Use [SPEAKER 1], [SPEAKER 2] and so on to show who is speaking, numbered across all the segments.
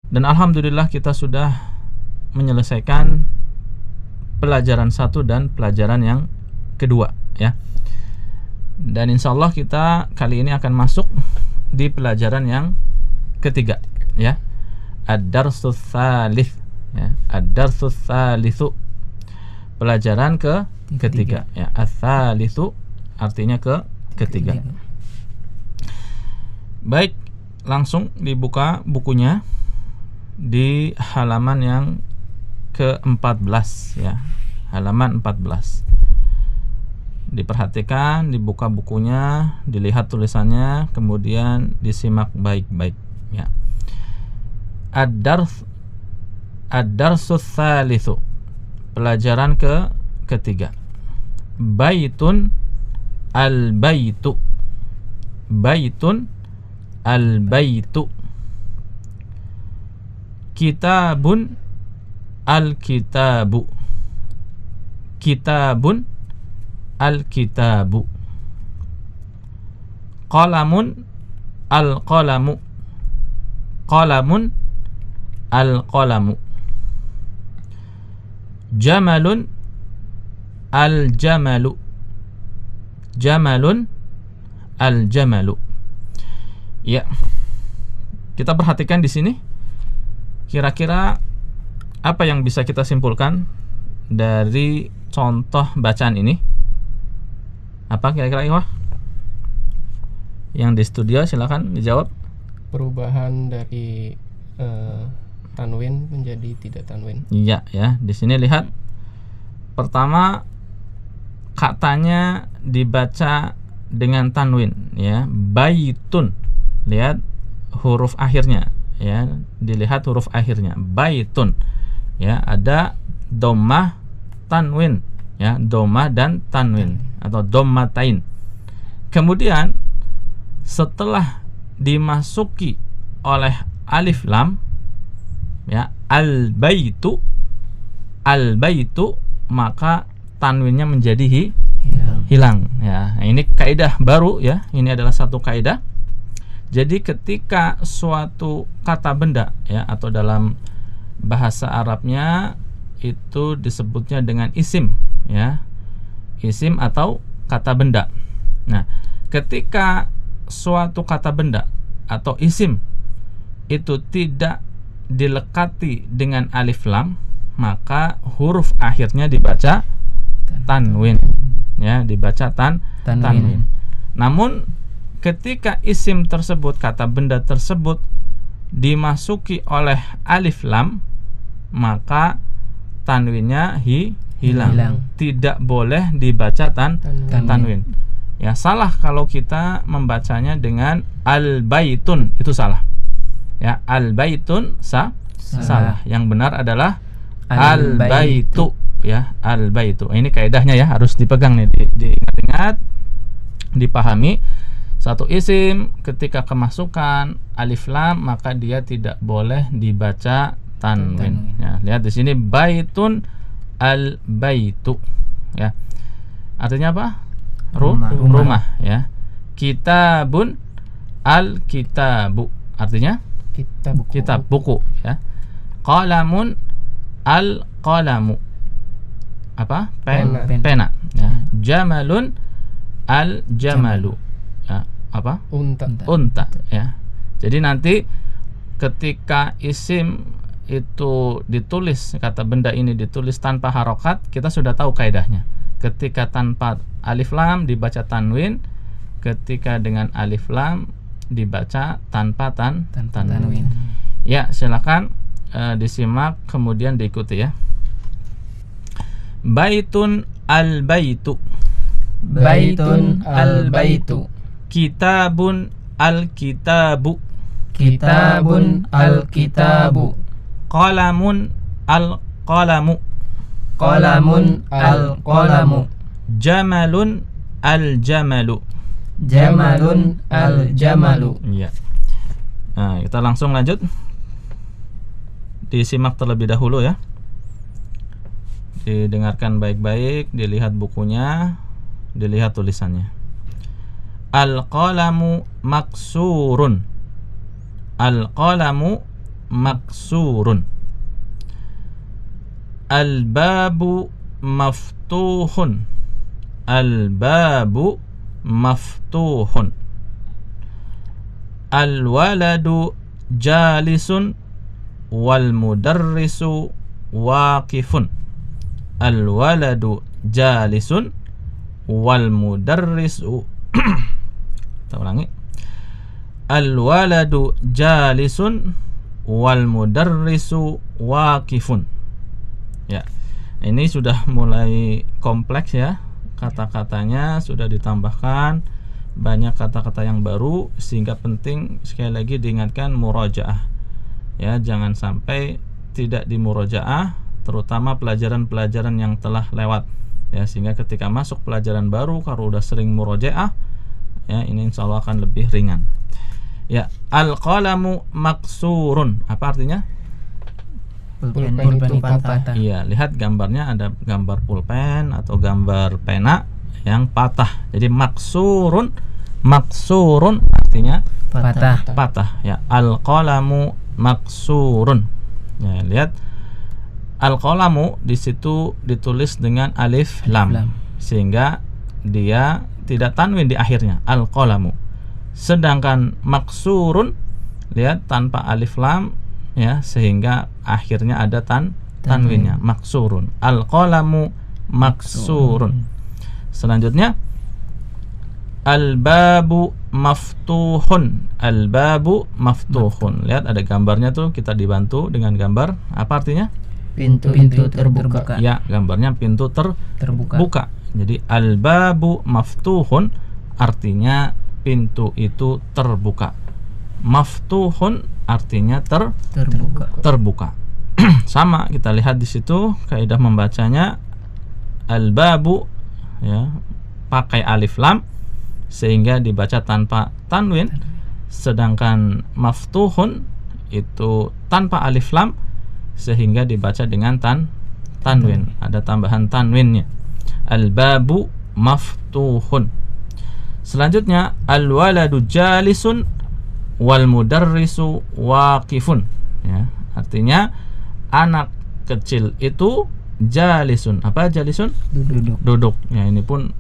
[SPEAKER 1] Dan alhamdulillah kita sudah menyelesaikan pelajaran 1 dan pelajaran yang kedua ya. Dan insyaallah kita kali ini akan masuk di pelajaran yang ketiga ya. Ad-darsus tsalits ya. Ad-darsus tsalitsu, pelajaran ketiga ya. Ats-tsalitsu artinya ketiga. Baik, langsung dibuka bukunya di halaman yang ke-14 ya. Halaman 14. Diperhatikan, dibuka bukunya, dilihat tulisannya, kemudian disimak baik-baik ya. Ad-darsus tsalitsu, pelajaran ketiga. Baitun al-baitu. Baitun al-baitu. Kitabun al-kitabu. Kitabun al-kitabu. Qalamun al-qalamu. Qalamun al-qalamu. Jamalun al-jamalu. Jamalun al-jamalu. Ya. Kita perhatikan di sini. Kira-kira apa yang bisa kita simpulkan dari contoh bacaan ini? Apa kira-kira Iwah? Yang di studio silakan dijawab.
[SPEAKER 2] Perubahan dari tanwin menjadi tidak tanwin.
[SPEAKER 1] Iya ya, di sini lihat. Pertama, katanya dibaca dengan tanwin ya. Baitun. Lihat huruf akhirnya ya, dilihat huruf akhirnya. Baitun. Ya, ada dhammah tanwin ya, dhammah dan tanwin atau dhammatain. Kemudian setelah dimasuki oleh alif lam ya, al-baitu, al-baitu, maka tanwinnya menjadi hilang ya. Nah, ini kaidah baru ya. Ini adalah satu kaidah. Jadi ketika suatu kata benda ya, atau dalam bahasa Arabnya itu disebutnya dengan isim ya. Isim atau kata benda. Nah, ketika suatu kata benda atau isim itu tidak dilekati dengan alif lam, maka huruf akhirnya dibaca tanwin ya, dibaca tanwin. Namun ketika isim tersebut, kata benda tersebut dimasuki oleh alif lam, maka tanwinnya hilang. Tidak boleh dibaca tanwin. Ya, salah kalau kita membacanya dengan al-baitun, itu salah. Ya, al-baitun salah. Yang benar adalah al-baitu ya, al-baitu. Ini kaidahnya ya, harus dipegang nih, diingat-ingat, dipahami. Satu isim ketika kemasukan alif lam, maka dia tidak boleh dibaca tanwin. Ya, lihat di sini baitun al-baitu ya. Artinya apa? Rumah ya. Kitabun al-kitabu, artinya kitab, buku ya. Qalamun al-qalamu, apa? Pena ya. Jamalun al-jamalu ya. Apa? Unta ya. Jadi nanti ketika isim itu ditulis, kata benda ini ditulis tanpa harokat, kita sudah tahu kaidahnya. Ketika tanpa alif lam dibaca tanwin, ketika dengan alif lam dibaca tanpa tanwin. Ya, silakan disimak kemudian diikuti ya. Baitun al-baitu.
[SPEAKER 3] Baitun al-baitu.
[SPEAKER 1] Kitabun al-kitabu.
[SPEAKER 3] Kitabun al-kitabu.
[SPEAKER 1] Qalamun al-qalamu.
[SPEAKER 3] Qalamun al-qalamu.
[SPEAKER 1] Jamalun al-jamalu.
[SPEAKER 3] Jamalun al-jamalu.
[SPEAKER 1] Ya. Nah, kita langsung lanjut. Disimak terlebih dahulu ya. Didengarkan baik-baik, dilihat bukunya, dilihat tulisannya. Al-qalamu maksurun. Al-qalamu maksurun. Al-babu maftuhun. Al-babu maftuhun. Al-waladu jalisun wal mudarrisu waqifun. Al-waladu jalisun wal mudarrisu kita ulangi. Al-waladu jalisun wal mudarrisu waqifun. Ya. Ini sudah mulai kompleks ya. Kata-katanya sudah ditambahkan banyak kata-kata yang baru, sehingga penting sekali lagi diingatkan murojaah. Ya, jangan sampai tidak dimurojaah, terutama pelajaran-pelajaran yang telah lewat. Ya, sehingga ketika masuk pelajaran baru kalau udah sering murojaah, ya ini insya Allah akan lebih ringan. Ya, al-qalamu maksurun. Apa artinya?
[SPEAKER 3] Pulpen itu patah.
[SPEAKER 1] Iya, lihat gambarnya, ada gambar pulpen atau gambar pena yang patah. Jadi maksurun, maksurun artinya patah. Ya, al-qalamu maksurun. Ya, lihat al-qalamu di situ ditulis dengan alif lam, sehingga dia tidak tanwin di akhirnya, al-qalamu. Sedangkan maksurun, lihat tanpa alif lam, ya, sehingga akhirnya ada tanwinnya, maksurun. Al-qalamu maksurun. Selanjutnya al-babu maftuhun. Al-babu maftuhun. Lihat ada gambarnya tuh, kita dibantu dengan gambar. Apa artinya?
[SPEAKER 3] Pintu terbuka.
[SPEAKER 1] Ya, gambarnya pintu terbuka. Jadi al-babu maftuhun artinya pintu itu terbuka. Maftuhun artinya terbuka. Sama, kita lihat di situ kaidah membacanya. Al-babu, ya, pakai alif lam sehingga dibaca tanpa tanwin, sedangkan maftuhun itu tanpa alif lam sehingga dibaca dengan tanwin, ada tambahan tanwinnya. Al-babu maftuhun. Selanjutnya al-waladu jalisun wal mudarrisu waqifun. Ya, artinya anak kecil itu jalisun. Apa jalisun? Duduk. Ya, ini pun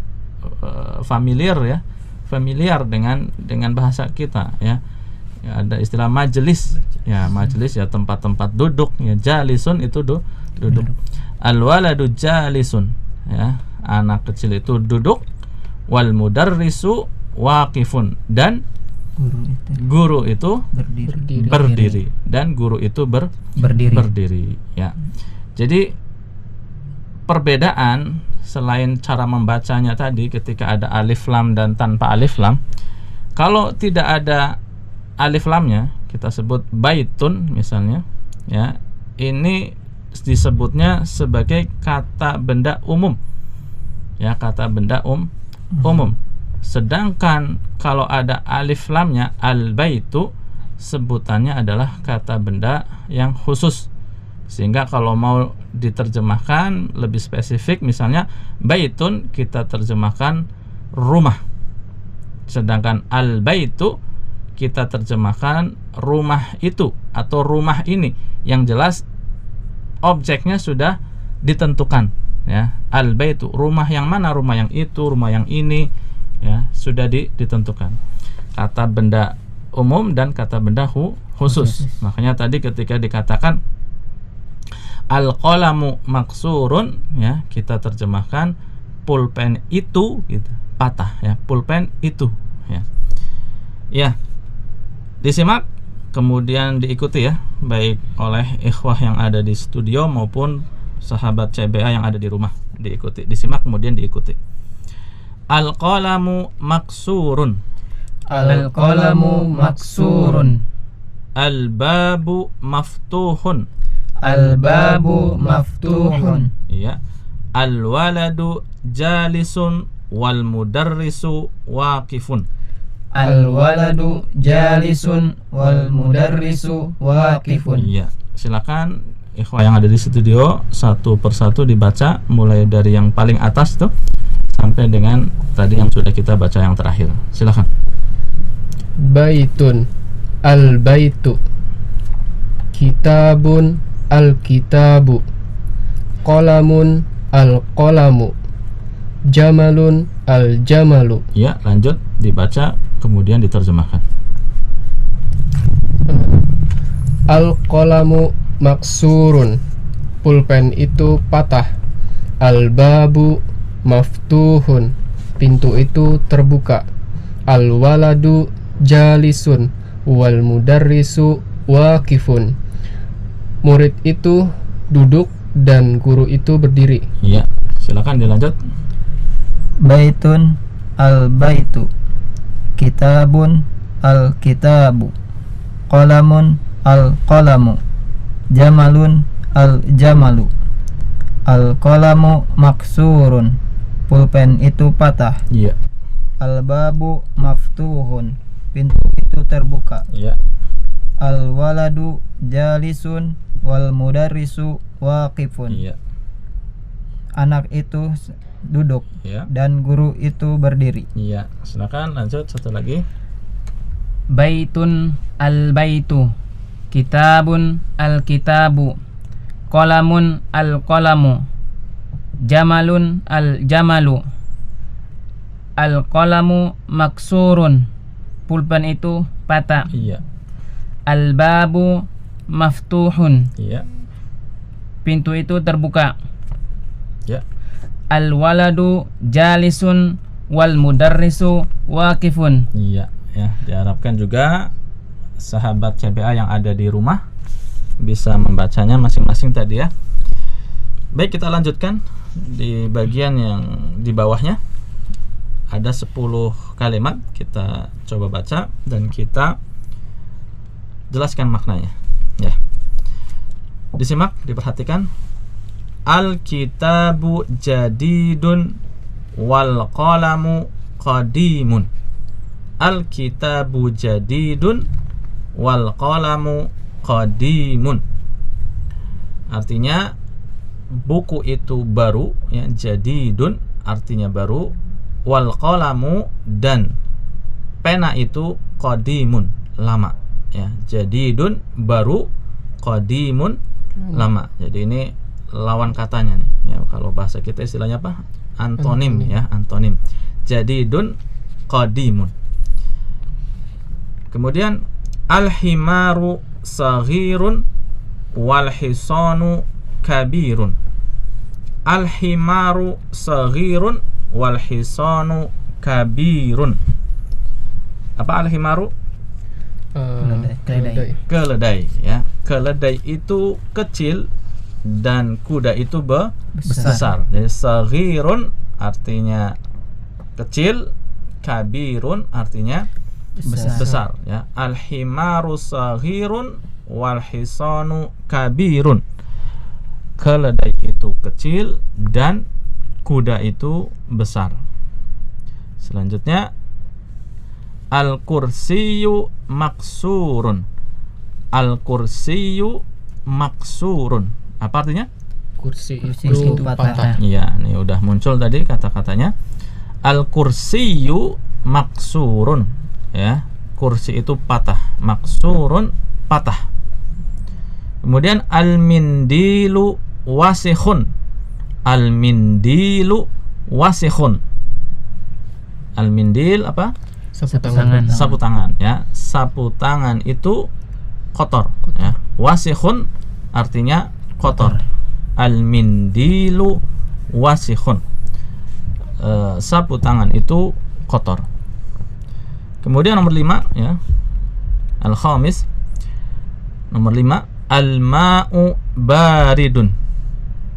[SPEAKER 1] familiar ya. Familiar dengan bahasa kita ya. Ya, ada istilah majelis. Ya, majelis ya tempat-tempat duduk. Ya, jalisun itu duduk. Al-waladu jalisun. Ya, anak kecil itu duduk. Wal mudarrisu waqifun, dan guru itu berdiri. Dan guru itu berdiri. Ya. Jadi perbedaan selain cara membacanya tadi ketika ada alif lam dan tanpa alif lam. Kalau tidak ada alif lamnya, kita sebut baitun misalnya, ya. Ini disebutnya sebagai kata benda umum. Ya, kata benda umum. Sedangkan kalau ada alif lamnya, al-baitu, sebutannya adalah kata benda yang khusus. Sehingga kalau mau diterjemahkan lebih spesifik, misalnya baitun kita terjemahkan rumah. Sedangkan al-baitu kita terjemahkan rumah itu atau rumah ini. Yang jelas objeknya sudah ditentukan, ya. Al-baitu, rumah yang mana, rumah yang itu, rumah yang ini, ya, sudah ditentukan. Kata benda umum dan kata benda khusus. Makanya tadi ketika dikatakan al-qalamu maksurun, ya, kita terjemahkan pulpen itu gitu, patah, ya, pulpen itu, ya. Ya. Disimak kemudian diikuti ya, baik oleh ikhwah yang ada di studio maupun sahabat CBA yang ada di rumah. Diikuti, disimak kemudian diikuti. Al-qalamu maksurun.
[SPEAKER 3] Al-qalamu maksurun.
[SPEAKER 1] Al-babu maftuhun.
[SPEAKER 3] Al-babu maftuhun.
[SPEAKER 1] Ya. Al-waladu jalisun wal mudarrisu waqifun.
[SPEAKER 3] Al-waladu jalisun wal mudarrisu waqifun.
[SPEAKER 1] Ya, silakan ikhwah yang ada di studio satu persatu dibaca, mulai dari yang paling atas tuh sampai dengan tadi yang sudah kita baca yang terakhir. Silakan.
[SPEAKER 2] Baitun, al-baitu. Kitabun al-kitabu. Qalamun al-qalamu. Jamalun al-jamalu.
[SPEAKER 1] Ya, lanjut dibaca kemudian diterjemahkan.
[SPEAKER 2] Al-qalamu maksurun. Pulpen itu patah. Al-babu maftuhun. Pintu itu terbuka. Al-waladu jalisun wal mudarrisu waqifun. Murid itu duduk dan guru itu berdiri.
[SPEAKER 1] Ya, silakan dilanjut.
[SPEAKER 3] Baitun al-baitu. Kitabun al-kitabu. Qalamun al-qalamu. Jamalun al-jamalu. Al-qalamu maksurun. Pulpen itu patah.
[SPEAKER 1] Iya.
[SPEAKER 3] Al-babu maftuhun. Pintu itu terbuka.
[SPEAKER 1] Iya.
[SPEAKER 3] Al-waladu jalisun wal mudarrisu waqifun.
[SPEAKER 1] Iya.
[SPEAKER 3] Anak itu duduk
[SPEAKER 1] Iya.
[SPEAKER 3] dan guru itu berdiri.
[SPEAKER 1] Iya. Silakan lanjut satu lagi.
[SPEAKER 4] Baitun al-baitu. Kitabun al-kitabu. Qalamun al-qalamu. Jamalun al-jamalu. Al-qalamu maksurun. Pulpen itu patah.
[SPEAKER 1] Iya.
[SPEAKER 4] Al-babu maftuhun.
[SPEAKER 1] Iya.
[SPEAKER 4] Pintu itu terbuka.
[SPEAKER 1] Ya.
[SPEAKER 4] Al-waladu jalisun wal mudarrisu waqifun.
[SPEAKER 1] Iya, ya, diharapkan juga sahabat CBA yang ada di rumah bisa membacanya masing-masing tadi ya. Baik, kita lanjutkan di bagian yang di bawahnya. Ada 10 kalimat, kita coba baca dan kita jelaskan maknanya. Ya. Disimak, diperhatikan. Al-kitabu jadidun wal qalamu qadimun. Al-kitabu jadidun wal qalamu qadimun. Artinya buku itu baru, ya, jadidun artinya baru, wal qalamu dan pena itu qadimun, lama, ya. Jadidun baru, qadimun lama. Jadi ini lawan katanya nih, ya. Kalau bahasa kita istilahnya apa? Antonim, ya, antonim. Jadidun qadimun. Kemudian al-himaru saghirun wal hisanu kabirun. Al-himaru saghirun wal hisanu kabirun. Apa al-himaru?
[SPEAKER 3] Keledai.
[SPEAKER 1] Keledai, ya. Keledai itu kecil dan kuda itu besar. Jadi saghirun artinya kecil, kabirun artinya besar, ya. Al-himaru saghirun wal hisanu kabirun. Keledai itu kecil dan kuda itu besar. Selanjutnya al-kursiyu maksurun. Al-kursiyu maksurun. Apa artinya?
[SPEAKER 2] Kursi
[SPEAKER 3] Kursi
[SPEAKER 2] itu
[SPEAKER 3] itu
[SPEAKER 2] patah.
[SPEAKER 1] Iya, ini udah muncul tadi kata-katanya. Al-kursiyu maksurun, ya. Kursi itu patah, maksurun patah. Kemudian al-mindilu wasikhun. Al-mindilu wasikhun. Al-mindil apa?
[SPEAKER 2] Sapu
[SPEAKER 4] Sapu
[SPEAKER 2] tangan.
[SPEAKER 4] tangan.
[SPEAKER 1] Sapu tangan, ya. Sapu tangan itu kotor, ya. Wasikhun artinya kotor. Al-mindilu wasikhun. Sapu tangan itu kotor. Kemudian nomor 5, ya. Al-khamis. Nomor 5, al-ma'u baridun.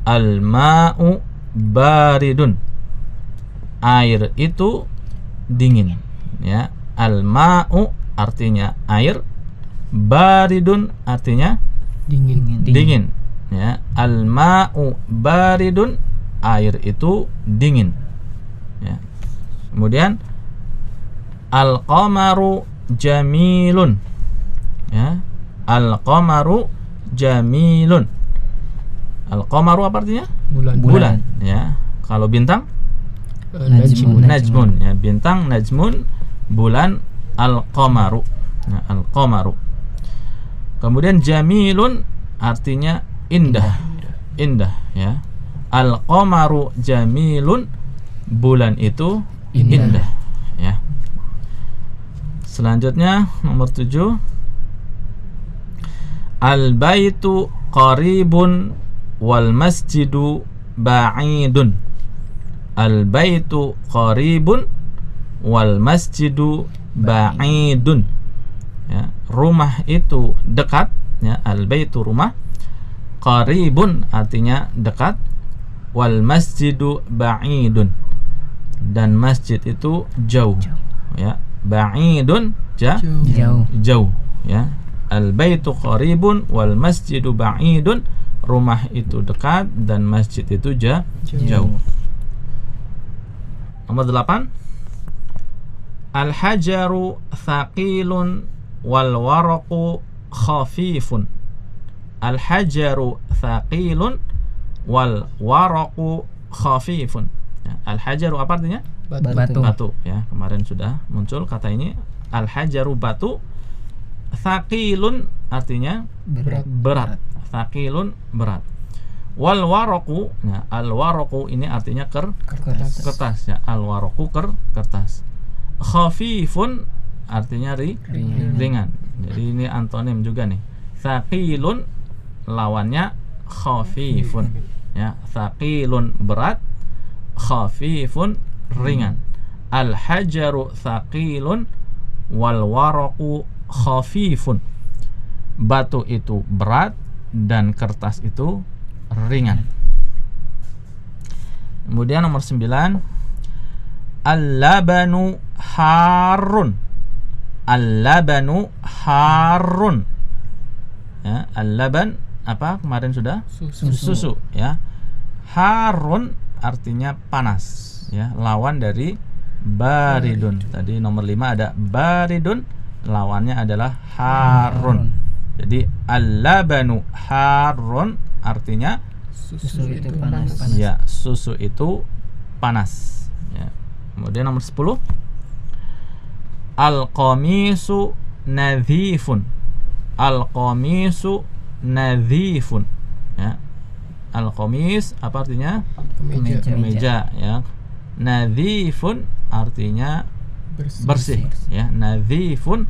[SPEAKER 1] Al-ma'u baridun. Air itu dingin, ya. Al-ma'u artinya air, baridun artinya dingin, ya. Al-ma'u baridun, air itu dingin, ya. Kemudian al-qamaru jamilun, ya. Al-qamaru jamilun. Al-qamaru apa artinya? Bulan, ya. Kalau bintang
[SPEAKER 2] Najmun.
[SPEAKER 1] najmun, ya. Bintang najmun, bulan al-qamaru, ya. Al-qamaru. Kemudian jamilun artinya indah. Indah ya. Al-qamaru jamilun, bulan itu indah ya. Selanjutnya nomor 7, al-baitu qaribun wal masjidu ba'idun. Al-baitu qaribun wal masjidu ba'idun ya. Rumah itu dekat ya, al-baitu rumah, qaribun artinya dekat, wal masjidu ba'idun, dan masjid itu jauh ya. Ba'idun jauh ya. Al-baitu qaribun wal masjidu ba'idun, rumah itu dekat dan masjid itu jauh. Nomor 8, al-hajaru thaqilun wal waraqu khafifun. Al-hajaru thaqilun wal waraqu khafifun ya. Al-hajaru apa artinya? Batu ya. Kemarin sudah muncul kata ini. Al-hajaru batu, thaqilun artinya berat. Thaqilun berat. Wal waraqu ya, al waraqu ini artinya kertas ya. Al waraqu kertas. Khafifun artinya ringan. Jadi ini antonim juga nih. Thaqilun lawannya khafifun ya. Thaqilun berat, khafifun ringan. Al hajaru thaqilun wal waraqu khafifun. Batu itu berat dan kertas itu ringan. Kemudian nomor 9, al-labanu harun. Al-labanu harun ya. Al-laban apa kemarin sudah? Susu ya. Harun artinya panas ya, lawan dari baridun. Tadi nomor 5 ada baridun, lawannya adalah harun. Jadi al-labanu harun artinya
[SPEAKER 3] Susu itu panas.
[SPEAKER 1] ya, susu itu panas ya. Kemudian nomor 10, al-qamisu nadhifun. Al-qamisu nadhifun ya. Al-qamis apa artinya? Kemeja ya. Nadhifun artinya bersih ya. Nadhifun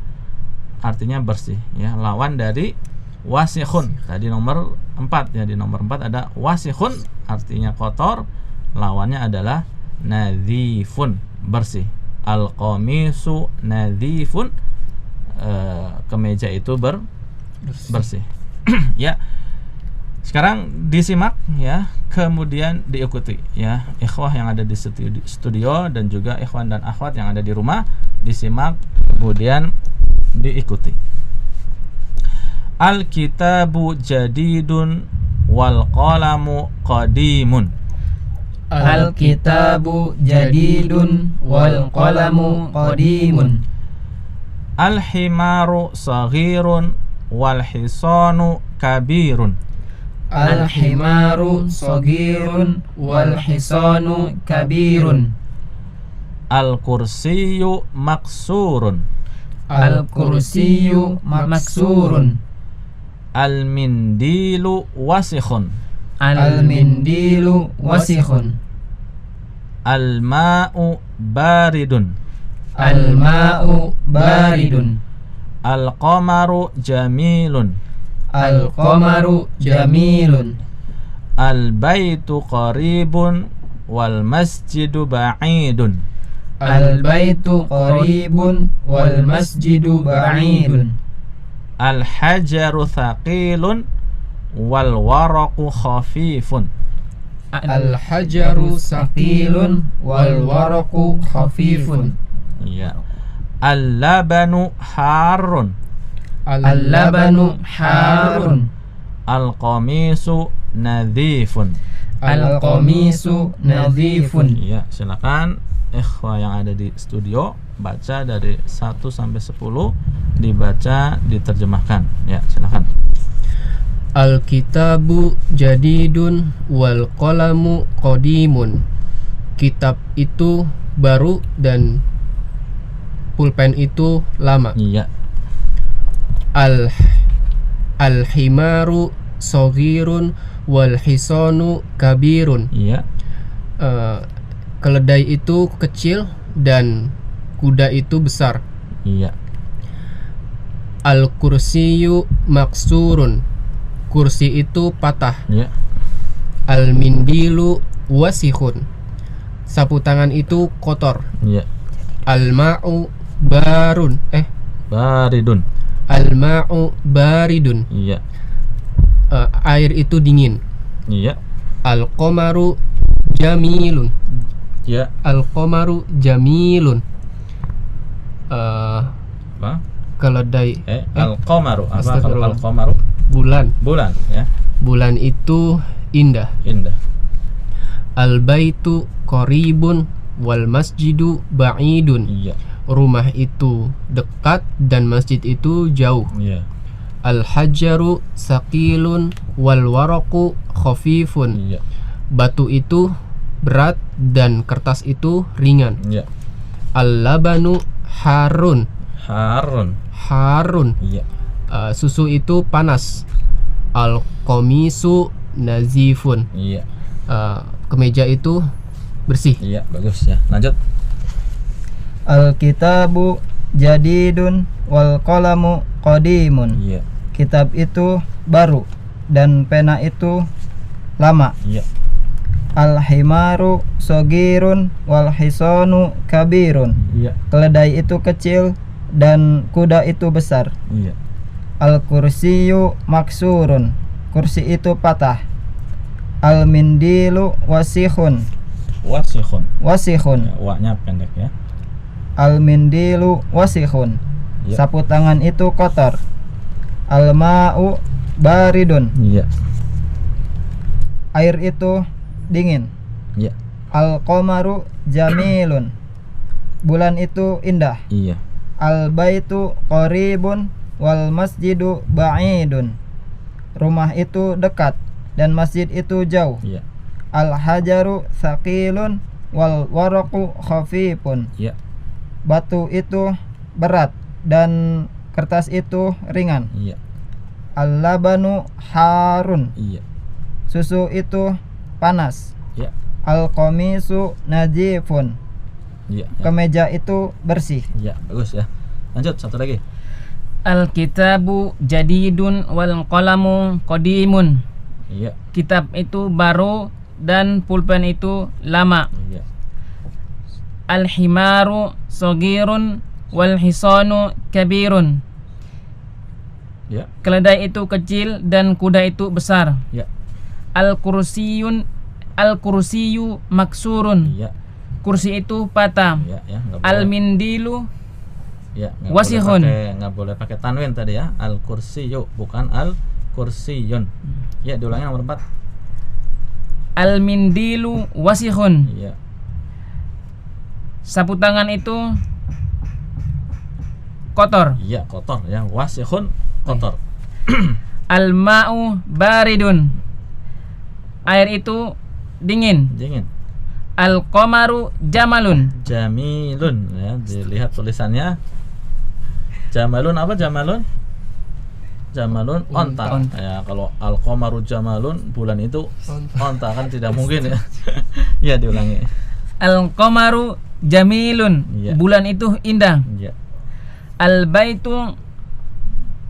[SPEAKER 1] artinya bersih ya, lawan dari wasikhun. Tadi nomor 4 ya, di nomor 4 ada wasikhun artinya kotor, lawannya adalah nadhifun, bersih. Al-qamisu nadhifun, kemeja itu bersih. Ya. Sekarang disimak ya, kemudian diikuti ya, ikhwah yang ada di studio dan juga ikhwan dan akhwat yang ada di rumah, disimak kemudian diikuti. Al-kitabu jadidun wal qalamu qadimun.
[SPEAKER 3] Al-kitabu jadidun wal qalamu qadimun.
[SPEAKER 1] Al-himaru saghirun wal hisanu kabirun.
[SPEAKER 3] Al-himaru saghirun wal hisanu kabirun.
[SPEAKER 1] Al-kursiyu maksurun.
[SPEAKER 3] Al-kursiyu maksurun.
[SPEAKER 1] Al-mindilu wasikhun.
[SPEAKER 3] Al-mindilu wasikhun.
[SPEAKER 1] Al-ma'u baridun.
[SPEAKER 3] Al-ma'u baridun.
[SPEAKER 1] Al-qamaru jamilun.
[SPEAKER 3] Al-qamaru jamilun.
[SPEAKER 1] Al-baitu qaribun wal masjidu ba'idun.
[SPEAKER 3] Al-baitu qaribun wal masjidu ba'idun.
[SPEAKER 1] Al-hajaru thaqilun wal waraqu khafifun.
[SPEAKER 2] Al-hajaru
[SPEAKER 3] Thaqilun wal waraqu khafifun.
[SPEAKER 1] Ya. Al-labanu harun.
[SPEAKER 3] Al-labanu harun.
[SPEAKER 1] Al-qamisu nadhifun.
[SPEAKER 3] Al-qamisu nadhifun.
[SPEAKER 1] Ya, silakan ikhwah yang ada di studio baca dari 1 sampai 10, dibaca, diterjemahkan. Ya, silakan.
[SPEAKER 2] Al-kitabu jadidun wal qalamu qadimun. Kitab itu baru dan pulpen itu lama.
[SPEAKER 1] Iya.
[SPEAKER 2] Al-himaru saghirun wal hisanu kabirun.
[SPEAKER 1] Iya.
[SPEAKER 2] Keledai itu kecil dan kuda itu besar.
[SPEAKER 1] Iya.
[SPEAKER 2] Al-kursiyu maksurun. Kursi itu patah.
[SPEAKER 1] Iya.
[SPEAKER 2] Al-mindilu wasihun. Sapu tangan itu kotor.
[SPEAKER 1] Iya.
[SPEAKER 2] Al-ma'u barun.
[SPEAKER 1] Baridun.
[SPEAKER 2] Al-ma'u baridun.
[SPEAKER 1] Iya.
[SPEAKER 2] Air itu dingin.
[SPEAKER 1] Iya.
[SPEAKER 2] Al-qamaru jamilun.
[SPEAKER 1] Iya.
[SPEAKER 2] Al-qamaru jamilun.
[SPEAKER 1] Apa?
[SPEAKER 2] Keledai
[SPEAKER 1] Al-qamaru. Apa kalau
[SPEAKER 2] Astagfirullah.
[SPEAKER 1] al-qamaru?
[SPEAKER 2] bulan.
[SPEAKER 1] Bulan, ya.
[SPEAKER 2] Bulan itu indah.
[SPEAKER 1] Indah.
[SPEAKER 2] Al-baitu qaribun wal masjidu ba'idun.
[SPEAKER 1] Iya.
[SPEAKER 2] Rumah itu dekat dan masjid itu jauh.
[SPEAKER 1] Iya.
[SPEAKER 2] Al-hajaru saqilun wal waraqu khafifun.
[SPEAKER 1] Iya.
[SPEAKER 2] Batu itu berat dan kertas itu ringan.
[SPEAKER 1] Iya.
[SPEAKER 2] Al-labanu harun.
[SPEAKER 1] Harun.
[SPEAKER 2] Harun.
[SPEAKER 1] Iya.
[SPEAKER 2] Susu itu panas. Al-qamisu nazifun.
[SPEAKER 1] Iya.
[SPEAKER 2] Kemeja itu bersih.
[SPEAKER 1] Iya, bagus ya. Lanjut.
[SPEAKER 3] Al-kitabu jadidun wal qalamu qadimun.
[SPEAKER 1] Iya.
[SPEAKER 3] Kitab itu baru dan pena itu lama.
[SPEAKER 1] Iya.
[SPEAKER 3] Al-himaru sogirun wal hisanu kabirun.
[SPEAKER 1] Iya.
[SPEAKER 3] Keledai itu kecil dan kuda itu besar.
[SPEAKER 1] Iya.
[SPEAKER 3] Al-kursiyu maksurun. Kursi itu patah. Al-mindilu wasihun.
[SPEAKER 1] Wasihun.
[SPEAKER 3] Wasihun.
[SPEAKER 1] Ya, wa-nya pendek ya.
[SPEAKER 3] Al-mindilu wasihun.
[SPEAKER 1] Ya.
[SPEAKER 3] Sapu tangan itu kotor. Al-ma'u baridun.
[SPEAKER 1] Iya.
[SPEAKER 3] Air itu dingin.
[SPEAKER 1] Iya.
[SPEAKER 3] Al-qamaru jamilun. Bulan itu indah.
[SPEAKER 1] Iya.
[SPEAKER 3] Al-baitu qaribun wal masjidu ba'idun. Rumah itu dekat dan masjid itu jauh.
[SPEAKER 1] Iya.
[SPEAKER 3] Al-hajaru saqilun wal waraqu khafifun.
[SPEAKER 1] Iya.
[SPEAKER 3] Batu itu berat dan kertas itu ringan.
[SPEAKER 1] Iya.
[SPEAKER 3] Al-labanu harun.
[SPEAKER 1] Iya.
[SPEAKER 3] Susu itu panas.
[SPEAKER 1] Iya.
[SPEAKER 3] Al-qamisu najifun.
[SPEAKER 1] Iya.
[SPEAKER 3] Kemeja itu bersih.
[SPEAKER 1] Iya, bagus ya. Lanjut satu lagi.
[SPEAKER 4] Al-kitabu jadidun wal qalamu qadimun.
[SPEAKER 1] Iya.
[SPEAKER 4] Kitab itu baru dan pulpen itu lama.
[SPEAKER 1] Iya.
[SPEAKER 4] Al-himaru sogirun wal hisanu kabirun.
[SPEAKER 1] Iya.
[SPEAKER 4] Keledai itu kecil dan kuda itu besar.
[SPEAKER 1] Iya.
[SPEAKER 4] Al-kursiyu maksurun.
[SPEAKER 1] Iya.
[SPEAKER 4] Kursi itu patah.
[SPEAKER 1] Iya, ya, nggak boleh.
[SPEAKER 4] Al-mindilu
[SPEAKER 1] Ya,
[SPEAKER 4] wasihun.
[SPEAKER 1] nggak boleh pakai tanwin tadi ya. Al-kursiyu bukan al-kursiyun. Ya, diulangi nomor 4.
[SPEAKER 4] al-mindilu wasihun.
[SPEAKER 1] Iya.
[SPEAKER 4] Sapu tangan itu kotor.
[SPEAKER 1] Iya, kotor ya. Wasihun kotor.
[SPEAKER 4] Al-ma'u baridun. Air itu dingin.
[SPEAKER 1] Dingin.
[SPEAKER 4] Al-qamaru jamalun.
[SPEAKER 1] Jamilun ya, dilihat tulisannya. Jamalun apa jamalun? Jamalun onta.
[SPEAKER 4] Onta.
[SPEAKER 1] Ya, kalau al-qamaru jamalun bulan itu onta kan tidak mungkin ya. Ya, diulangi.
[SPEAKER 4] Al-qamaru jamilun.
[SPEAKER 1] Iya.
[SPEAKER 4] Bulan itu indah.
[SPEAKER 1] Iya.
[SPEAKER 4] Al-baitu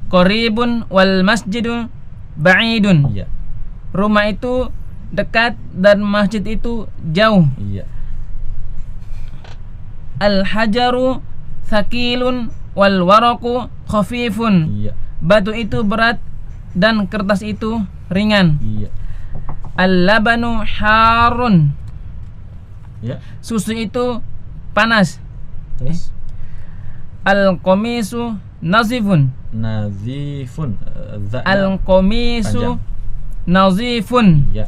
[SPEAKER 4] qaribun wal masjidu ba'idun.
[SPEAKER 1] Iya.
[SPEAKER 4] Rumah itu dekat dan masjid itu jauh.
[SPEAKER 1] Iya.
[SPEAKER 4] Al-hajaru thaqilun wal waraqu khafifun.
[SPEAKER 1] Iya.
[SPEAKER 4] Batu itu berat dan kertas itu ringan.
[SPEAKER 1] Iya.
[SPEAKER 4] Al-labanu harun.
[SPEAKER 1] Ya.
[SPEAKER 4] Susu itu panas.
[SPEAKER 1] Terus
[SPEAKER 4] Al-qamisu nazifun.
[SPEAKER 1] nazifun.
[SPEAKER 4] Al-qamisu
[SPEAKER 1] panjang.
[SPEAKER 4] nazifun.
[SPEAKER 1] Iya.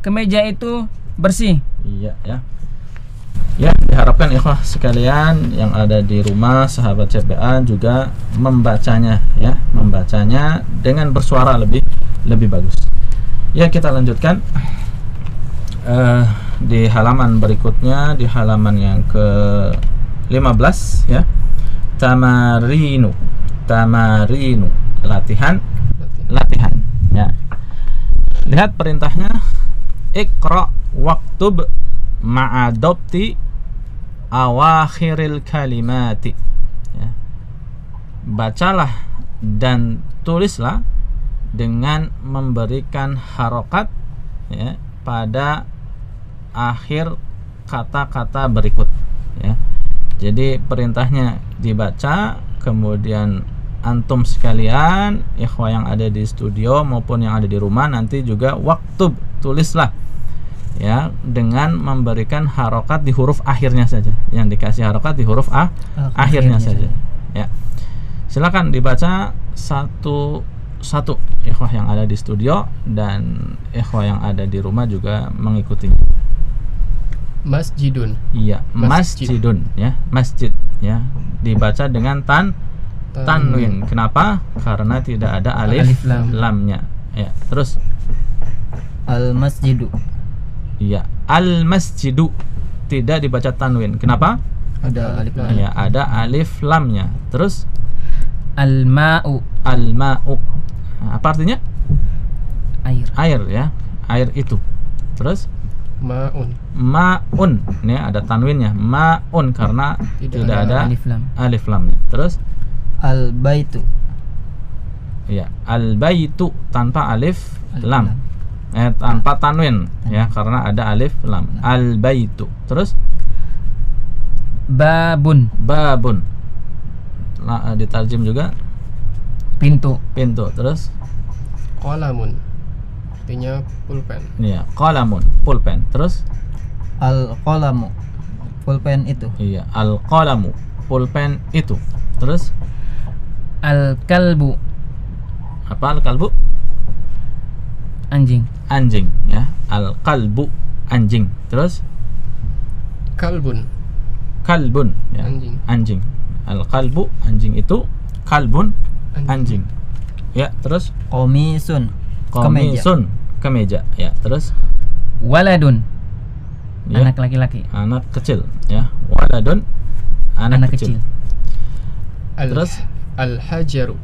[SPEAKER 4] Kemeja itu bersih.
[SPEAKER 1] Iya ya. Ya, diharapkan ikhwah sekalian yang ada di rumah sahabat CPA juga membacanya ya, membacanya dengan bersuara lebih bagus. Ya, kita lanjutkan di halaman berikutnya, di halaman yang ke-15 ya. Tamarinu. Latihan latihan ya. Lihat perintahnya, Iqra waktub ma'adopti awakhiril kalimati ya. Bacalah dan tulislah dengan memberikan harokat ya, pada akhir kata-kata berikut ya. Jadi perintahnya dibaca, kemudian antum sekalian, ikhwah yang ada di studio maupun yang ada di rumah, nanti juga waktub, tulislah ya, dengan memberikan harokat di huruf akhirnya saja. Yang dikasih harokat di huruf akhirnya saja ya. Silakan dibaca satu-satu ikhwah yang ada di studio dan ikhwah yang ada di rumah juga mengikutinya.
[SPEAKER 2] Masjidun.
[SPEAKER 1] Iya, masjidun ya, masjid ya. Dibaca dengan tanwin. Kenapa? Karena tidak ada alif lamnya. Ya, terus
[SPEAKER 3] Al-masjidu.
[SPEAKER 1] Iya, al-masjidu tidak dibaca tanwin. Kenapa?
[SPEAKER 2] Ada alif lam.
[SPEAKER 1] Ya, ada alif lamnya. Terus
[SPEAKER 4] Al-ma'u,
[SPEAKER 1] al-ma'u. Nah, apa artinya?
[SPEAKER 4] air.
[SPEAKER 1] Air ya, air itu. Terus
[SPEAKER 2] Ma'un.
[SPEAKER 1] ma'un, ini ada tanwinnya, ma'un karena
[SPEAKER 2] Tidak
[SPEAKER 1] tidak
[SPEAKER 2] ada
[SPEAKER 1] ada
[SPEAKER 4] alif lam.
[SPEAKER 1] alif lamnya. Terus
[SPEAKER 3] Al-baitu.
[SPEAKER 1] ya, al-baitu tanpa alif
[SPEAKER 4] Alif
[SPEAKER 1] lam. Tanpa tanwin ya, karena ada alif lam. Al-baitu. Terus
[SPEAKER 4] Babun,
[SPEAKER 1] babun. Ditarjim juga
[SPEAKER 4] pintu.
[SPEAKER 1] pintu. Terus
[SPEAKER 2] Qalamun. Artinya pulpen.
[SPEAKER 1] iya, qalamun, pulpen. Terus
[SPEAKER 3] Al-qalamu. Pulpen itu.
[SPEAKER 1] iya, al-qalamu, pulpen itu. Terus
[SPEAKER 4] Al-kalbu,
[SPEAKER 1] apa al-kalbu?
[SPEAKER 4] anjing.
[SPEAKER 1] Anjing ya, al-kalbu, anjing. Terus
[SPEAKER 2] Kalbun.
[SPEAKER 1] kalbun ya,
[SPEAKER 2] Anjing.
[SPEAKER 1] anjing. Al-kalbu, anjing itu. Kalbun, anjing. Ya, terus
[SPEAKER 3] Komisun.
[SPEAKER 1] komisun, kemeja ya. Terus
[SPEAKER 4] Waladun,
[SPEAKER 1] ya,
[SPEAKER 4] anak laki-laki.
[SPEAKER 1] anak kecil ya. Waladun, anak kecil.
[SPEAKER 2] Al
[SPEAKER 1] Terus?
[SPEAKER 2] Al-hajaru.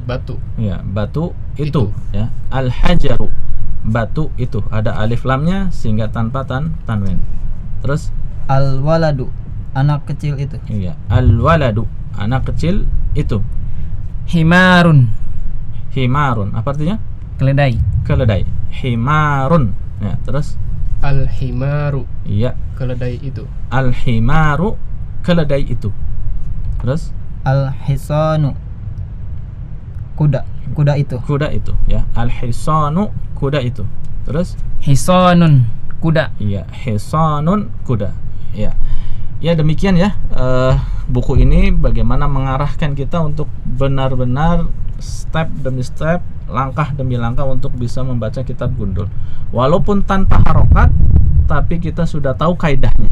[SPEAKER 2] Batu.
[SPEAKER 1] Ya, batu itu
[SPEAKER 2] Itu.
[SPEAKER 1] ya. Al-hajaru, batu itu. Ada alif lamnya sehingga tanpa tanwin. Terus
[SPEAKER 3] Al-waladu. Anak kecil itu.
[SPEAKER 1] iya, al-waladu, anak kecil itu.
[SPEAKER 4] Himarun,
[SPEAKER 1] Himarun, apa artinya?
[SPEAKER 4] keledai.
[SPEAKER 1] Keledai. Himarun ya. Terus
[SPEAKER 2] Al-himaru.
[SPEAKER 1] iya,
[SPEAKER 2] Keledai itu.
[SPEAKER 1] al-himaru, keledai itu. Terus
[SPEAKER 3] Al-hisanu. Kuda itu.
[SPEAKER 1] kuda itu ya. Al-hisanu, kuda itu. Terus
[SPEAKER 4] Hisonun, kuda.
[SPEAKER 1] iya, hisanun, kuda ya. Ya, demikian ya buku ini bagaimana mengarahkan kita untuk benar-benar step demi step, langkah demi langkah untuk bisa membaca kitab gundul. Walaupun tanpa harokat, tapi kita sudah tahu kaidahnya.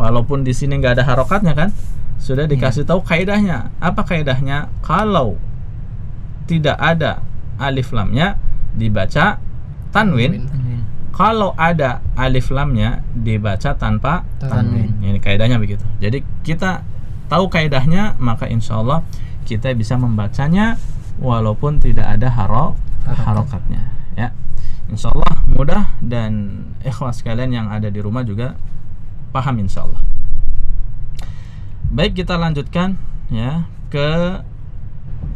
[SPEAKER 1] Walaupun di sini nggak ada harokatnya kan, sudah dikasih tahu kaidahnya. Apa kaidahnya? Kalau tidak ada alif lamnya dibaca tanwin. Kalau ada alif lamnya dibaca tanpa tanwin. Ini kaidahnya begitu. Jadi kita tahu kaidahnya, maka insya Allah kita bisa membacanya walaupun tidak ada harokatnya ya. Insya Allah mudah, dan ikhwah sekalian yang ada di rumah juga paham insya Allah. Baik, kita lanjutkan ya ke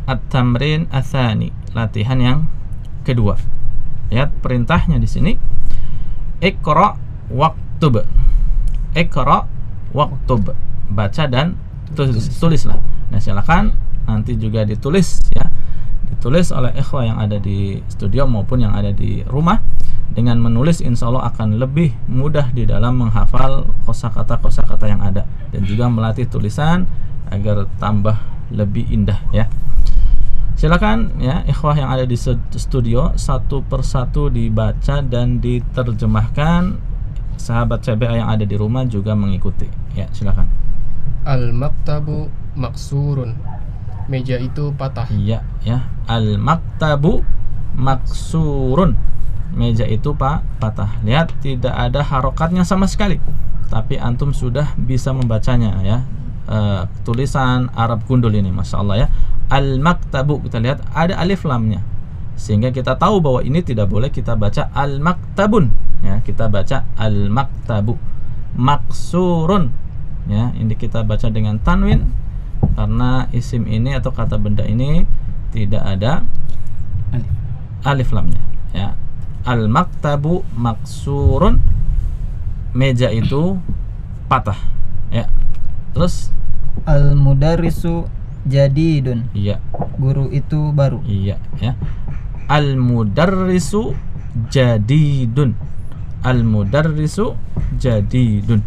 [SPEAKER 1] at-tamrin ats-tsani, latihan yang kedua. Lihat perintahnya di sini. Iqra waktub. Iqra waktub. Baca dan tulislah. Nah, silakan nanti juga ditulis ya. Ditulis oleh ikhwah yang ada di studio maupun yang ada di rumah. Dengan menulis insya Allah akan lebih mudah di dalam menghafal kosakata-kosakata yang ada, dan juga melatih tulisan agar tambah lebih indah ya. Silakan ya ikhwah yang ada di studio, satu persatu dibaca dan diterjemahkan. Sahabat CBA yang ada di rumah juga mengikuti ya, silakan.
[SPEAKER 2] Al-maktabu maksurun. Meja itu patah.
[SPEAKER 1] Iya ya. Al-maktabu maksurun. Meja itu patah. Lihat, tidak ada harokatnya sama sekali, tapi antum sudah bisa membacanya ya. Tulisan Arab gundul ini, masya Allah ya. Al-maktabu, kita lihat ada alif lamnya, sehingga kita tahu bahwa ini tidak boleh kita baca al-maktabun, ya, kita baca al-maktabu. Maksurun, ya, ini kita baca dengan tanwin karena isim ini atau kata benda ini tidak ada alif lamnya, ya. Al-maktabu maksurun, meja itu patah, ya. Terus
[SPEAKER 3] Al-mudarrisu jadidun,
[SPEAKER 1] iya,
[SPEAKER 3] guru itu baru.
[SPEAKER 1] iya, ya. Al-mudarrisu jadidun. Al-mudarrisu jadidun.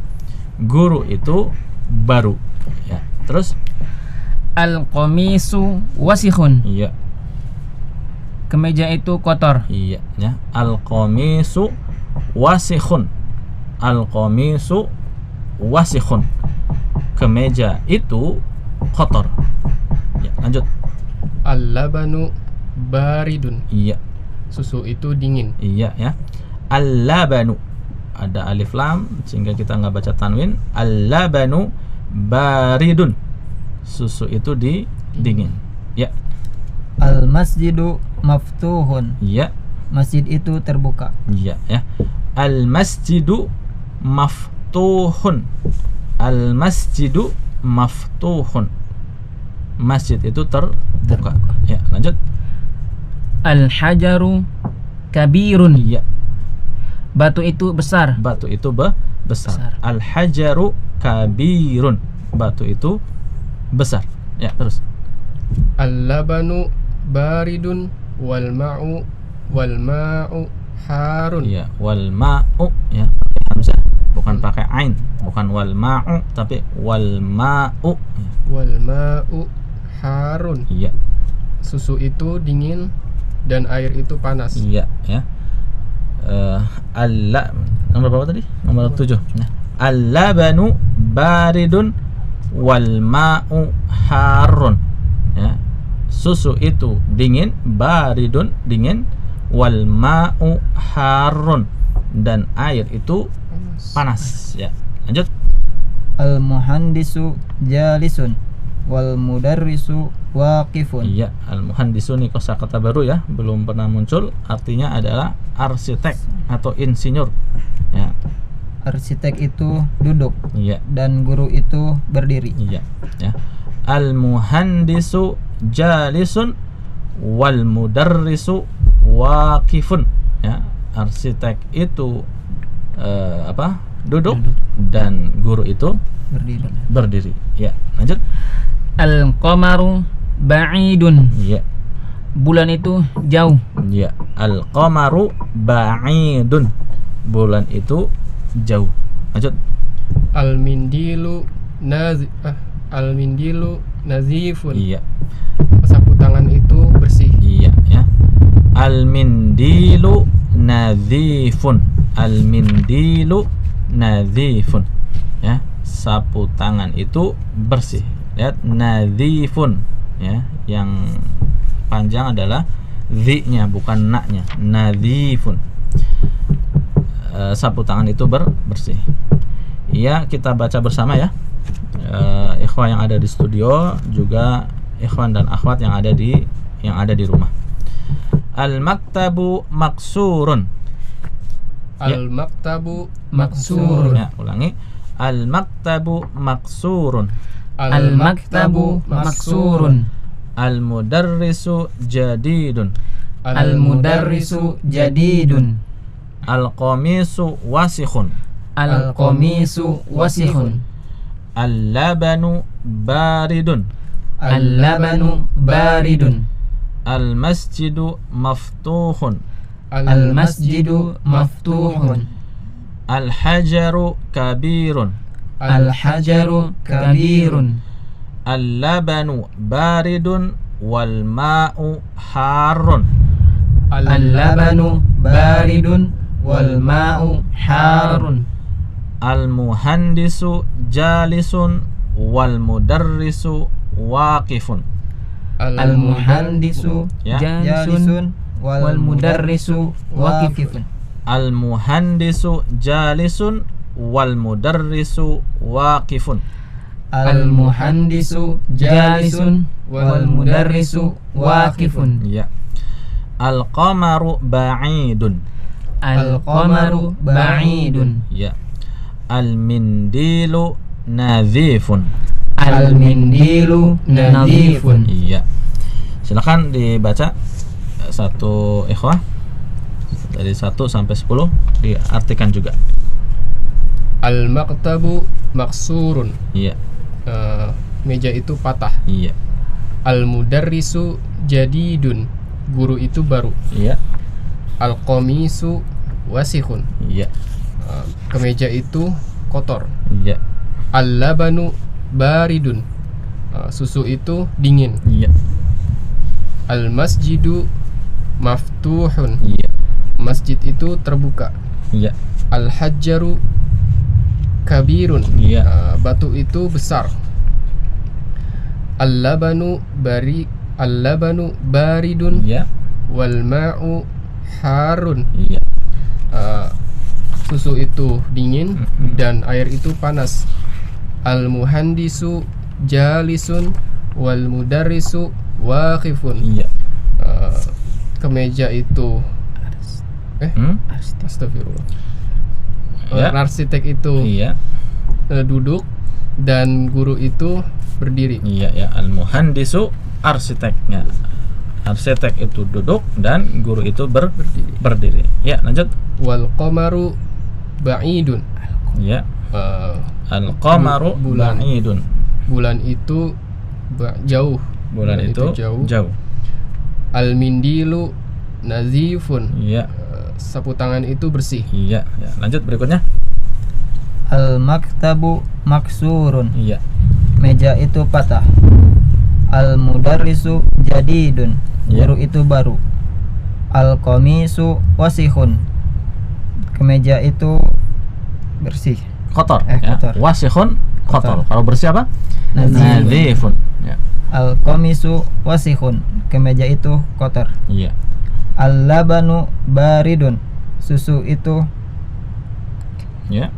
[SPEAKER 1] Guru itu baru, ya. Terus
[SPEAKER 4] Al-qamisu wasikhun.
[SPEAKER 1] iya,
[SPEAKER 4] Kemeja itu kotor.
[SPEAKER 1] iya, ya. Al-qamisu wasikhun. Al-qamisu wasikhun. Kemeja itu kotor. Ya, lanjut.
[SPEAKER 2] Al-labanu baridun,
[SPEAKER 1] Iya,
[SPEAKER 2] susu itu dingin.
[SPEAKER 1] iya, ya. Al-labanu, ada alif lam sehingga kita nggak baca tanwin. Al-labanu baridun, susu itu dingin. Ya,
[SPEAKER 3] Al-masjidu maftuhun,
[SPEAKER 1] iya,
[SPEAKER 3] masjid itu terbuka.
[SPEAKER 1] iya, ya. Al-masjidu maftuhun. Al-masjidu maftuhun, masjid itu terbuka. Ya, lanjut.
[SPEAKER 4] Al-hajaru kabirun.
[SPEAKER 1] Iya,
[SPEAKER 4] Batu itu besar.
[SPEAKER 1] batu itu besar.
[SPEAKER 4] Besar.
[SPEAKER 1] Al-hajaru kabirun, batu itu besar. Ya, terus.
[SPEAKER 2] Al-labanu baridun wal ma'u harun.
[SPEAKER 1] Iya, wal ma'u, ya, hamzah, bukan pakai ain, bukan wal ma'u tapi wal ma'u.
[SPEAKER 2] Wal ma'u harun,
[SPEAKER 1] Iya,
[SPEAKER 2] susu itu dingin dan air itu panas.
[SPEAKER 1] iya, ya. Nomor berapa tadi? Nomor 7. Nah, al-labanu baridun wal ma'u harun. Ya. Susu itu dingin, baridun dingin, wal ma'u harun, dan air itu panas. Ya. Lanjut.
[SPEAKER 3] Al-muhandisu jalisun wal mudarrisu waqifun.
[SPEAKER 1] Iya, al-muhandisu ini kosakata baru, ya, belum pernah muncul. Artinya adalah arsitek atau insinyur. Ya.
[SPEAKER 3] Arsitek itu duduk
[SPEAKER 1] Iya.
[SPEAKER 3] dan guru itu berdiri.
[SPEAKER 1] Iya, ya. Al-muhandisu jalisun wal mudarrisu waqifun. Ya, arsitek itu duduk dan guru itu berdiri. Ya, lanjut.
[SPEAKER 4] Al-qamaru ba'idun.
[SPEAKER 1] Iya.
[SPEAKER 4] Bulan itu jauh.
[SPEAKER 1] Ya, al-qamaru ba'idun. Bulan itu jauh. Lanjut.
[SPEAKER 2] Al-mindilu nazifun.
[SPEAKER 1] Iya.
[SPEAKER 2] Sapu tangan itu bersih.
[SPEAKER 1] Iya, ya. Al-mindilu nadhifun. Al-mindilu nadhifun. Ya, sapu tangan itu bersih. Lihat, nadhifun, ya. Yang panjang adalah dhi-nya, bukan na-nya. Nadhifun. Sapu tangan itu bersih. Iya, kita baca bersama, ya. Ikhwan yang ada di studio, juga ikhwan dan akhwat yang ada di rumah. Al-maktabu maksurun.
[SPEAKER 2] Al-maktabu maksurun.
[SPEAKER 1] Ya, ulangi. Al-maktabu maksurun.
[SPEAKER 4] Al-maktabu maksurun.
[SPEAKER 1] Al-mudarrisu jadidun.
[SPEAKER 4] Al-mudarrisu jadidun.
[SPEAKER 1] Al-qamisu wasikhun.
[SPEAKER 4] Al-qamisu wasikhun.
[SPEAKER 1] Al-labanu baridun.
[SPEAKER 4] Al-labanu baridun.
[SPEAKER 1] Al-masjidu maftuhun.
[SPEAKER 4] Al-masjidu maftuhun.
[SPEAKER 1] Al-hajaru kabirun.
[SPEAKER 4] Al-hajaru kabirun.
[SPEAKER 1] Al-labanu baridun wal ma'u harun.
[SPEAKER 4] Al-labanu baridun wal ma'u harun.
[SPEAKER 1] Al-muhandisu jalisun wal mudarrisu waqifun.
[SPEAKER 4] Al-muhandisu
[SPEAKER 1] Ya.
[SPEAKER 4] jalisun wal mudarrisu waqifun.
[SPEAKER 1] Al-muhandisu jalisun wal mudarrisu waqifun.
[SPEAKER 4] Al-muhandisu jalisun wal mudarrisu waqifun.
[SPEAKER 1] Ya. Al-qamaru ba'idun.
[SPEAKER 2] Al-qamaru ba'idun.
[SPEAKER 1] Ya. Al-mindilu nadhifun.
[SPEAKER 2] Al-mindilu nadhifun.
[SPEAKER 1] Iya. Silakan dibaca satu ikhwah dari 1 sampai 10 diartikan juga.
[SPEAKER 2] Al-maktabu maksurun.
[SPEAKER 1] Iya.
[SPEAKER 2] Meja itu patah.
[SPEAKER 1] Iya.
[SPEAKER 2] Al-mudarrisu jadidun. Guru itu baru.
[SPEAKER 1] Iya.
[SPEAKER 2] Al-qamisu wasikhun.
[SPEAKER 1] Iya.
[SPEAKER 2] Kemeja itu kotor.
[SPEAKER 1] Iya.
[SPEAKER 2] Al-labanu baridun. Susu itu dingin.
[SPEAKER 1] Iya.
[SPEAKER 2] Al-masjidu maftuhun.
[SPEAKER 1] Iya.
[SPEAKER 2] Masjid itu terbuka.
[SPEAKER 1] Iya.
[SPEAKER 2] Al-hajjaru kabirun.
[SPEAKER 1] Iya.
[SPEAKER 2] Batu itu besar. Al-labanu baridun.
[SPEAKER 1] Iya.
[SPEAKER 2] Wal ma'u harun.
[SPEAKER 1] Iya.
[SPEAKER 2] Susu itu dingin dan air itu panas. Al-muhandisu jalisun wal mudarrisu waqifun.
[SPEAKER 1] Iya.
[SPEAKER 2] Kemeja itu astagfirullah.
[SPEAKER 1] Ya.
[SPEAKER 2] Arsitek itu
[SPEAKER 1] Iya.
[SPEAKER 2] duduk dan guru itu berdiri.
[SPEAKER 1] Iya ya. Al-muhandisu arsiteknya. Arsitek itu duduk dan guru itu berdiri. Ya, lanjut.
[SPEAKER 2] Wal qamaru ba'idun.
[SPEAKER 1] Ya. Al-qamaru
[SPEAKER 2] bulan.
[SPEAKER 1] ba'idun.
[SPEAKER 2] Bulan itu jauh.
[SPEAKER 1] Bulan itu jauh.
[SPEAKER 2] Al-mindilu nazifun.
[SPEAKER 1] Iya.
[SPEAKER 2] Sapu tangan itu bersih.
[SPEAKER 1] Iya, ya. Lanjut berikutnya.
[SPEAKER 3] Al-maktabu maksurun.
[SPEAKER 1] Iya.
[SPEAKER 3] Meja itu patah. Al-mudarrisu jadidun.
[SPEAKER 1] Iya.
[SPEAKER 3] Guru itu baru. Al-qamisu wasihun. Kemeja itu bersih.
[SPEAKER 1] Kotor.
[SPEAKER 3] Kotor.
[SPEAKER 1] Ya. Wasikhun kotor.
[SPEAKER 3] Kotor.
[SPEAKER 1] Kalau bersih apa? Nadhifun. Ya.
[SPEAKER 3] Al-qamisu wasihun. Kemeja itu kotor.
[SPEAKER 1] Iya.
[SPEAKER 3] Al-labanu baridun. Susu itu
[SPEAKER 1] Ya.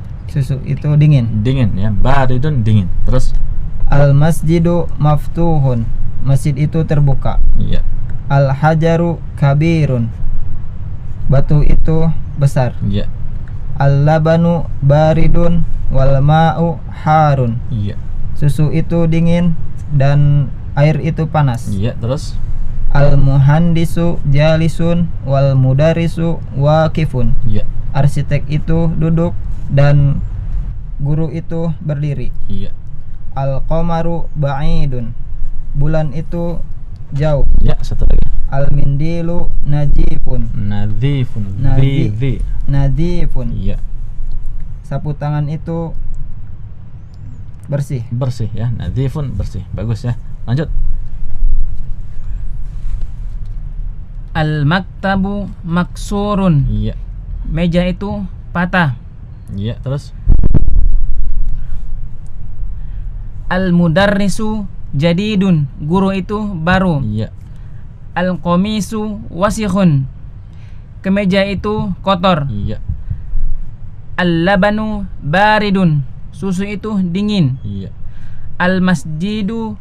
[SPEAKER 3] dingin.
[SPEAKER 1] Dingin ya. Baridun dingin. Terus
[SPEAKER 3] Al-masjidu maftuhun. Masjid itu terbuka.
[SPEAKER 1] iya.
[SPEAKER 3] Al-hajaru kabirun. Batu itu besar.
[SPEAKER 1] Iya.
[SPEAKER 3] Al-labanu baridun wal ma'u harun.
[SPEAKER 1] Iya.
[SPEAKER 3] Susu itu dingin dan air itu panas.
[SPEAKER 1] Iya, terus
[SPEAKER 3] Al-muhandisu jalisun wal mudarrisu waqifun.
[SPEAKER 1] iya.
[SPEAKER 3] Arsitek itu duduk dan guru itu berdiri.
[SPEAKER 1] Iya.
[SPEAKER 3] Al-qamaru ba'idun. Bulan itu jauh.
[SPEAKER 1] Ya, satu lagi.
[SPEAKER 3] Al-mindilu najifun.
[SPEAKER 1] Nadhifun.
[SPEAKER 3] Nadhi- Nadifun.
[SPEAKER 1] Iya.
[SPEAKER 3] Sapu tangan itu bersih.
[SPEAKER 1] Bersih ya. Nadhifun bersih. Bagus ya. Lanjut.
[SPEAKER 4] Al-maktabu maksurun.
[SPEAKER 1] Iya.
[SPEAKER 4] Meja itu patah.
[SPEAKER 1] Iya, terus
[SPEAKER 4] Al-mudarrisu jadidun. Guru itu baru.
[SPEAKER 1] iya.
[SPEAKER 4] Al-qamisu wasikhun. Kemeja itu kotor.
[SPEAKER 1] Iya.
[SPEAKER 4] Al-labanu baridun. Susu itu dingin.
[SPEAKER 1] Iya.
[SPEAKER 4] Al-masjidu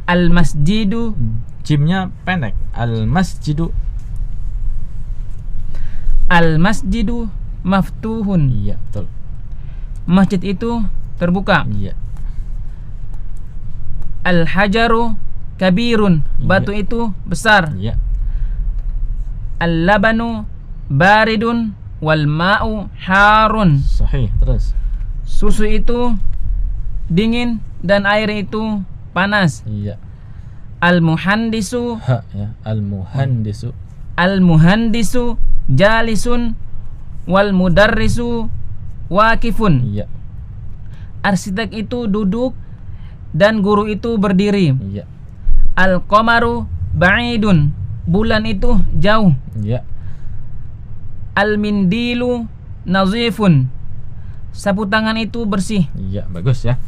[SPEAKER 1] Al-masjidu jimnya pendek.
[SPEAKER 4] Al-masjidu maftuhun.
[SPEAKER 1] Iya, betul.
[SPEAKER 4] Masjid itu terbuka.
[SPEAKER 1] Iya.
[SPEAKER 4] Al-hajaru kabirun.
[SPEAKER 1] Iya.
[SPEAKER 4] Batu itu besar.
[SPEAKER 1] Iya.
[SPEAKER 4] Al-labanu baridun wal ma'u harun.
[SPEAKER 1] Sahih, terus
[SPEAKER 4] Susu itu dingin dan air itu panas.
[SPEAKER 1] iya.
[SPEAKER 4] Al-muhandisu
[SPEAKER 1] Ya.
[SPEAKER 4] Al-muhandisu jalisun wal mudarrisu waqifun.
[SPEAKER 1] Iya.
[SPEAKER 4] Arsitek itu duduk dan guru itu berdiri.
[SPEAKER 1] Iya.
[SPEAKER 4] Al-qamaru ba'idun. Bulan itu jauh.
[SPEAKER 1] Iya.
[SPEAKER 4] Al-mindilu nazifun. Sapu tangan itu bersih.
[SPEAKER 1] Iya, bagus ya.